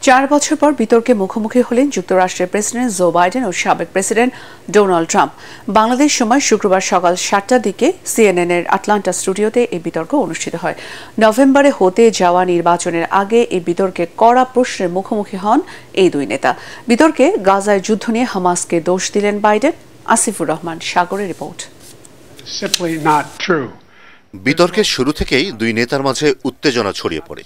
4 বছর পর বিতর্কে মুখোমুখি হলেন যুক্তরাষ্ট্রের প্রেসিডেন্ট জো বাইডেন ও সাবেক প্রেসিডেন্ট ডোনাল্ড ট্রাম্প। বাংলাদেশ সময় শুক্রবার সকাল 7টার দিকে সিএনএন-এর আটলান্টা স্টুডিওতে এই বিতর্ক অনুষ্ঠিত হয়। নভেম্বরে হতে যাওয়া নির্বাচনের আগে এই বিতর্কে কড়া প্রশ্নের মুখোমুখি হন এই দুই নেতা। বিতর্কে গাজায় যুদ্ধ নিয়ে হামাসকে দোষ দিলেন বাইডেন। আসিফুর রহমান সাগরের রিপোর্ট। বিতর্কের শুরু থেকেই দুই নেতার মাঝে উত্তেজনা ছড়িয়ে পড়ে।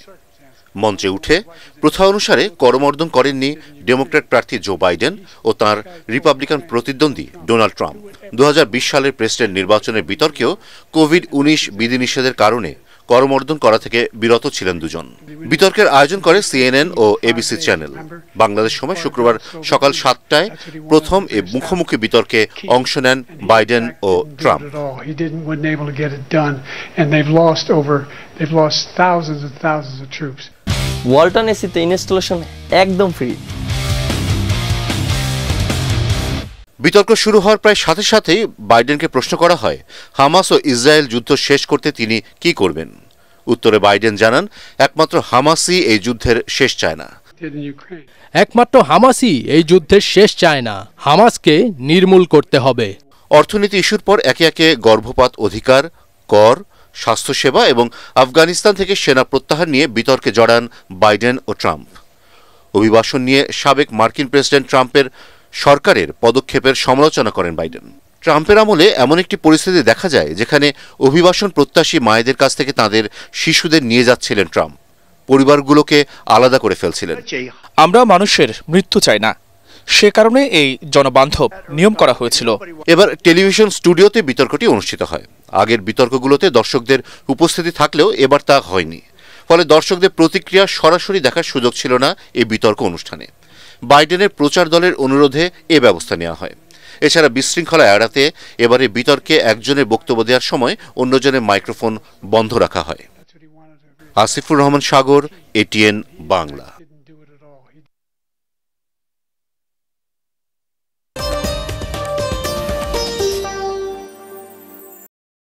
মঞ্চে উঠে প্রথা অনুসারে করমর্দন করেননি ডেমোক্র্যাট প্রার্থী জো বাইডেন ও তাঁর রিপাবলিকান প্রতিদ্বন্দ্বী ডোনাল্ড ট্রাম্প। 2020 সালের প্রেসিডেন্ট নির্বাচনের বিতর্কেও কোভিড-19 বিধিনিষেধের কারণে করমর্দন করা থেকে বিরত ছিলেন দুজন। বিতর্কের আয়োজন করে সিএনএন ও এবিসি চ্যানেল। বাংলাদেশ সময় শুক্রবার সকাল 7টায় প্রথম এ মুখোমুখি বিতর্কে অংশ নেন বাইডেন ও ট্রাম্প। ওয়ালটন এসিতে ইনস্টলেশন একদম ফ্রি। বিতর্ক শুরু হওয়ার প্রায় সাথে সাথেই বাইডেনকে প্রশ্ন করা হয় হামাস ও ইসরায়েল যুদ্ধ শেষ করতে তিনি কি করবেন। উত্তরে বাইডেন জানান, একমাত্র হামাসই এই যুদ্ধের শেষ চায় না। একমাত্র হামাসই এই যুদ্ধের শেষ চায় না, হামাসকে নির্মূল করতে হবে। অর্থনীতি ইস্যুর পর একে একে গর্ভপাত অধিকার, কর, স্বাস্থ্যসেবা এবং আফগানিস্তান থেকে সেনা প্রত্যাহার নিয়ে বিতর্কে জড়ান বাইডেন ও ট্রাম্প। অভিবাসন নিয়ে সাবেক মার্কিন প্রেসিডেন্ট ট্রাম্পের সরকারের পদক্ষেপের সমালোচনা করেন বাইডেন। ট্রাম্পের আমলে এমন একটি পরিস্থিতি দেখা যায় যেখানে অভিবাসন প্রত্যাশী মায়েদের কাছ থেকে তাদের শিশুদের নিয়ে যাচ্ছিলেন ট্রাম্প, পরিবারগুলোকে আলাদা করে ফেলছিলেন। আমরা মানুষের মৃত্যু চাই না, সে কারণে এই জনবান্ধব নিয়ম করা হয়েছিল। এবার টেলিভিশন স্টুডিওতে বিতর্কটি অনুষ্ঠিত হয়। আগের বিতর্কগুলোতে দর্শকদের উপস্থিতি থাকলেও এবার তা হয়নি, ফলে দর্শকদের প্রতিক্রিয়া সরাসরি দেখার সুযোগ ছিল না এই বিতর্ক অনুষ্ঠানে। বাইডেনের প্রচার দলের অনুরোধে এ ব্যবস্থা নেওয়া হয়। এছাড়া বিশৃঙ্খলা এড়াতে এবারে বিতর্কে একজনের বক্তব্য দেওয়ার সময় অন্যজনের মাইক্রোফোন বন্ধ রাখা হয়। আসিফুর রহমান সাগর, এটিএন বাংলা।